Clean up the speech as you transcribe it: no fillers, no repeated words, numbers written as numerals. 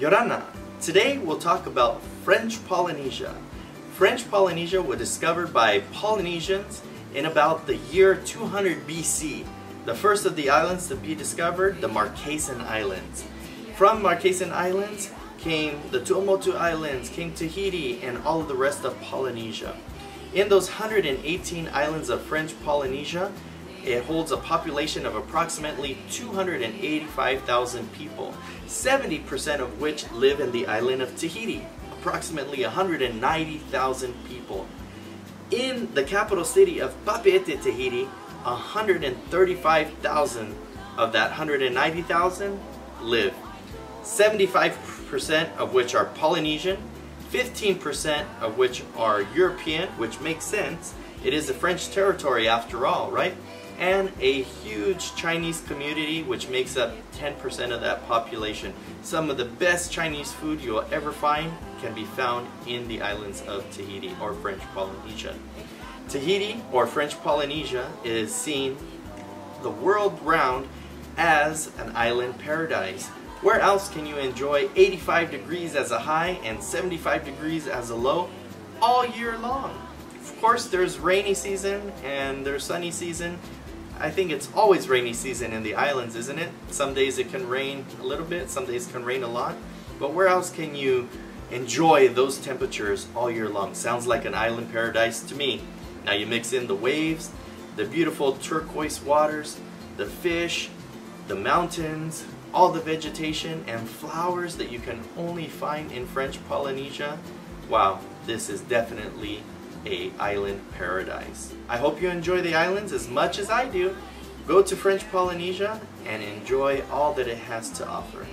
Yorana. Today we'll talk about French Polynesia. French Polynesia was discovered by Polynesians in about the year 200 BC. The first of the islands to be discovered, the Marquesan Islands. From Marquesan Islands came the Tuamotu Islands, came Tahiti, and all of the rest of Polynesia. In those 118 islands of French Polynesia, it holds a population of approximately 285,000 people, 70% of which live in the island of Tahiti, approximately 190,000 people. In the capital city of Papeete, Tahiti, 135,000 of that 190,000 live. 75% of which are Polynesian, 15% of which are European, which makes sense. It is a French territory after all, right? And a huge Chinese community, which makes up 10% of that population. Some of the best Chinese food you'll ever find can be found in the islands of Tahiti or French Polynesia. Tahiti or French Polynesia is seen the world round as an island paradise. Where else can you enjoy 85 degrees as a high and 75 degrees as a low all year long? Of course, there's rainy season and there's sunny season. I think it's always rainy season in the islands, isn't it? Some days it can rain a little bit, some days it can rain a lot. But where else can you enjoy those temperatures all year long? Sounds like an island paradise to me. Now you mix in the waves, the beautiful turquoise waters, the fish, the mountains, all the vegetation and flowers that you can only find in French Polynesia. Wow, this is definitely an island paradise. I hope you enjoy the islands as much as I do. Go to French Polynesia and enjoy all that it has to offer.